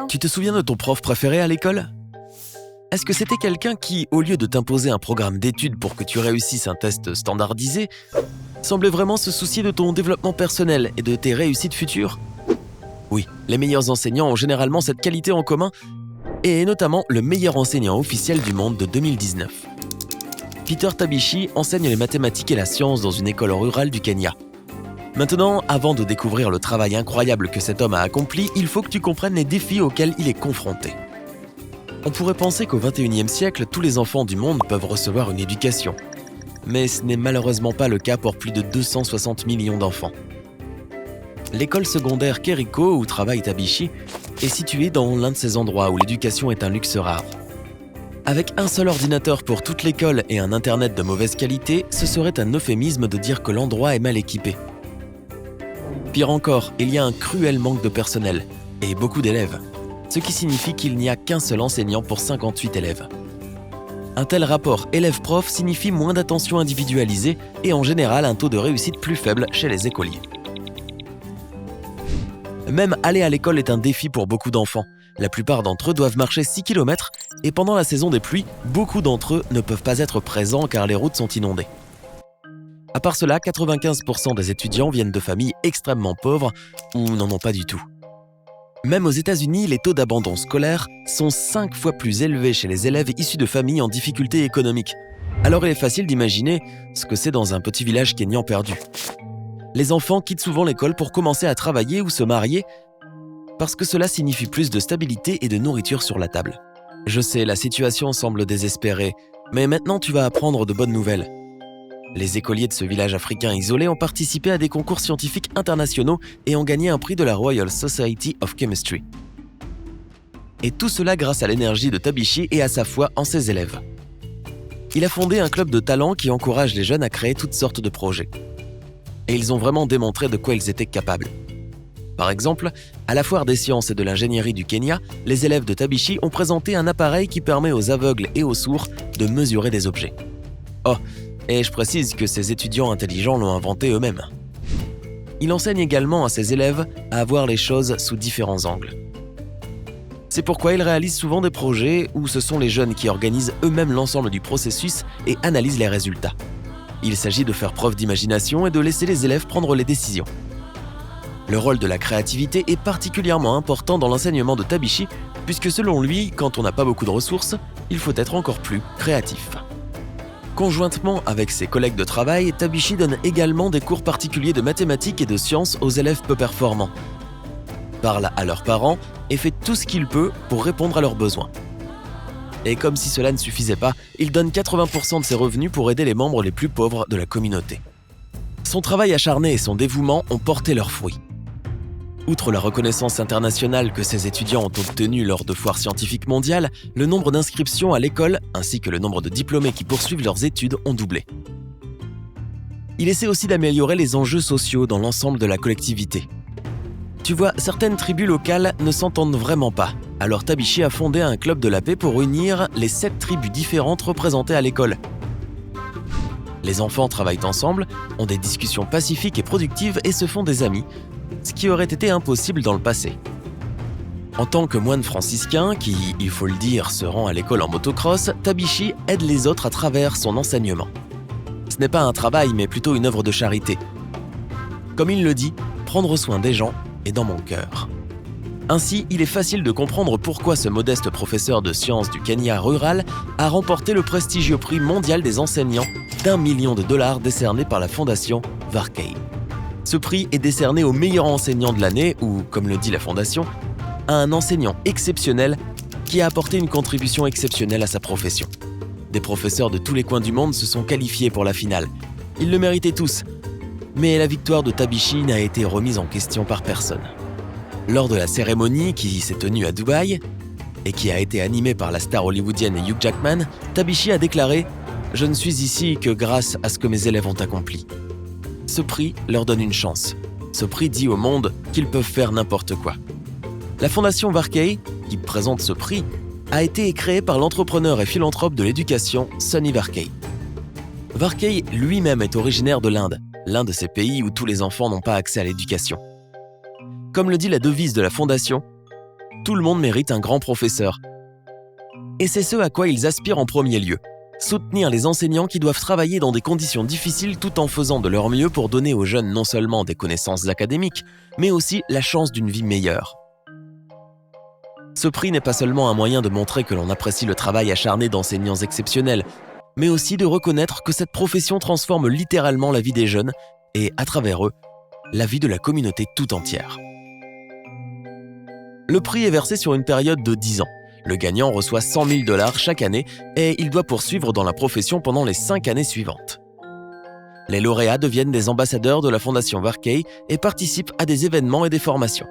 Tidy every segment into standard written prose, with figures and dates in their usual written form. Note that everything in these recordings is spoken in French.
Tu te souviens de ton prof préféré à l'école ? Est-ce que c'était quelqu'un qui, au lieu de t'imposer un programme d'études pour que tu réussisses un test standardisé, semblait vraiment se soucier de ton développement personnel et de tes réussites futures ? Oui, les meilleurs enseignants ont généralement cette qualité en commun, et notamment le meilleur enseignant officiel du monde de 2019. Peter Tabichi enseigne les mathématiques et la science dans une école rurale du Kenya. Maintenant, avant de découvrir le travail incroyable que cet homme a accompli, il faut que tu comprennes les défis auxquels il est confronté. On pourrait penser qu'au XXIe siècle, tous les enfants du monde peuvent recevoir une éducation. Mais ce n'est malheureusement pas le cas pour plus de 260 millions d'enfants. L'école secondaire Kériko, où travaille Tabichi, est située dans l'un de ces endroits où l'éducation est un luxe rare. Avec un seul ordinateur pour toute l'école et un internet de mauvaise qualité, ce serait un euphémisme de dire que l'endroit est mal équipé. Pire encore, il y a un cruel manque de personnel et beaucoup d'élèves, ce qui signifie qu'il n'y a qu'un seul enseignant pour 58 élèves. Un tel rapport élève-prof signifie moins d'attention individualisée et en général un taux de réussite plus faible chez les écoliers. Même aller à l'école est un défi pour beaucoup d'enfants. La plupart d'entre eux doivent marcher 6 km et pendant la saison des pluies, beaucoup d'entre eux ne peuvent pas être présents car les routes sont inondées. À part cela, 95% des étudiants viennent de familles extrêmement pauvres ou n'en ont pas du tout. Même aux États-Unis, les taux d'abandon scolaire sont 5 fois plus élevés chez les élèves issus de familles en difficulté économique. Alors il est facile d'imaginer ce que c'est dans un petit village kényan perdu. Les enfants quittent souvent l'école pour commencer à travailler ou se marier parce que cela signifie plus de stabilité et de nourriture sur la table. Je sais, la situation semble désespérée, mais maintenant tu vas apprendre de bonnes nouvelles. Les écoliers de ce village africain isolé ont participé à des concours scientifiques internationaux et ont gagné un prix de la Royal Society of Chemistry. Et tout cela grâce à l'énergie de Tabichi et à sa foi en ses élèves. Il a fondé un club de talents qui encourage les jeunes à créer toutes sortes de projets. Et ils ont vraiment démontré de quoi ils étaient capables. Par exemple, à la foire des sciences et de l'ingénierie du Kenya, les élèves de Tabichi ont présenté un appareil qui permet aux aveugles et aux sourds de mesurer des objets. Oh, et je précise que ces étudiants intelligents l'ont inventé eux-mêmes. Il enseigne également à ses élèves à voir les choses sous différents angles. C'est pourquoi il réalise souvent des projets où ce sont les jeunes qui organisent eux-mêmes l'ensemble du processus et analysent les résultats. Il s'agit de faire preuve d'imagination et de laisser les élèves prendre les décisions. Le rôle de la créativité est particulièrement important dans l'enseignement de Tabichi, puisque selon lui, quand on n'a pas beaucoup de ressources, il faut être encore plus créatif. Conjointement avec ses collègues de travail, Tabichi donne également des cours particuliers de mathématiques et de sciences aux élèves peu performants. Parle à leurs parents et fait tout ce qu'il peut pour répondre à leurs besoins. Et comme si cela ne suffisait pas, il donne 80% de ses revenus pour aider les membres les plus pauvres de la communauté. Son travail acharné et son dévouement ont porté leurs fruits. Outre la reconnaissance internationale que ses étudiants ont obtenue lors de foires scientifiques mondiales, le nombre d'inscriptions à l'école ainsi que le nombre de diplômés qui poursuivent leurs études ont doublé. Il essaie aussi d'améliorer les enjeux sociaux dans l'ensemble de la collectivité. Tu vois, certaines tribus locales ne s'entendent vraiment pas, alors Tabichi a fondé un club de la paix pour unir les 7 tribus différentes représentées à l'école. Les enfants travaillent ensemble, ont des discussions pacifiques et productives et se font des amis, ce qui aurait été impossible dans le passé. En tant que moine franciscain, qui, il faut le dire, se rend à l'école en motocross, Tabichi aide les autres à travers son enseignement. Ce n'est pas un travail, mais plutôt une œuvre de charité. Comme il le dit, prendre soin des gens est dans mon cœur. Ainsi, il est facile de comprendre pourquoi ce modeste professeur de sciences du Kenya rural a remporté le prestigieux prix mondial des enseignants d'$1 million décerné par la fondation Varkey. Ce prix est décerné au meilleur enseignant de l'année ou, comme le dit la fondation, à un enseignant exceptionnel qui a apporté une contribution exceptionnelle à sa profession. Des professeurs de tous les coins du monde se sont qualifiés pour la finale. Ils le méritaient tous, mais la victoire de Tabichi n'a été remise en question par personne. Lors de la cérémonie qui s'est tenue à Dubaï et qui a été animée par la star hollywoodienne Hugh Jackman, Tabichi a déclaré « Je ne suis ici que grâce à ce que mes élèves ont accompli ». Ce prix leur donne une chance. Ce prix dit au monde qu'ils peuvent faire n'importe quoi. La fondation Varkey, qui présente ce prix, a été créée par l'entrepreneur et philanthrope de l'éducation Sonny Varkey. Varkey lui-même est originaire de l'Inde l'un de ces pays où tous les enfants n'ont pas accès à l'éducation. Comme le dit la devise de la fondation, « Tout le monde mérite un grand professeur ». Et c'est ce à quoi ils aspirent en premier lieu, soutenir les enseignants qui doivent travailler dans des conditions difficiles tout en faisant de leur mieux pour donner aux jeunes non seulement des connaissances académiques, mais aussi la chance d'une vie meilleure. Ce prix n'est pas seulement un moyen de montrer que l'on apprécie le travail acharné d'enseignants exceptionnels, mais aussi de reconnaître que cette profession transforme littéralement la vie des jeunes et, à travers eux, la vie de la communauté tout entière. Le prix est versé sur une période de 10 ans. Le gagnant reçoit 100 000 $ chaque année et il doit poursuivre dans la profession pendant les 5 années suivantes. Les lauréats deviennent des ambassadeurs de la Fondation Varkey et participent à des événements et des formations.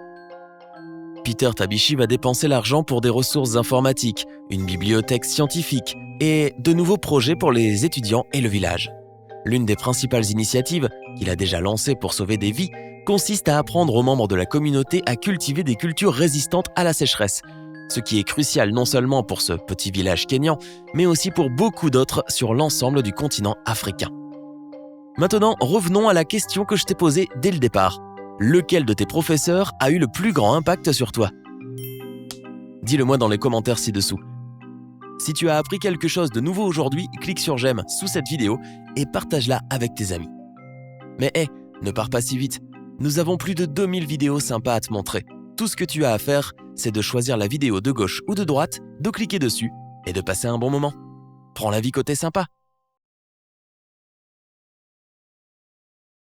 Peter Tabichi va dépenser l'argent pour des ressources informatiques, une bibliothèque scientifique et de nouveaux projets pour les étudiants et le village. L'une des principales initiatives qu'il a déjà lancées pour sauver des vies consiste à apprendre aux membres de la communauté à cultiver des cultures résistantes à la sécheresse, ce qui est crucial non seulement pour ce petit village kényan, mais aussi pour beaucoup d'autres sur l'ensemble du continent africain. Maintenant, revenons à la question que je t'ai posée dès le départ. Lequel de tes professeurs a eu le plus grand impact sur toi ? Dis-le-moi dans les commentaires ci-dessous. Si tu as appris quelque chose de nouveau aujourd'hui, clique sur j'aime sous cette vidéo et partage-la avec tes amis. Mais ne pars pas si vite. Nous avons plus de 2000 vidéos sympas à te montrer. Tout ce que tu as à faire, c'est de choisir la vidéo de gauche ou de droite, de cliquer dessus et de passer un bon moment. Prends la vie côté sympa.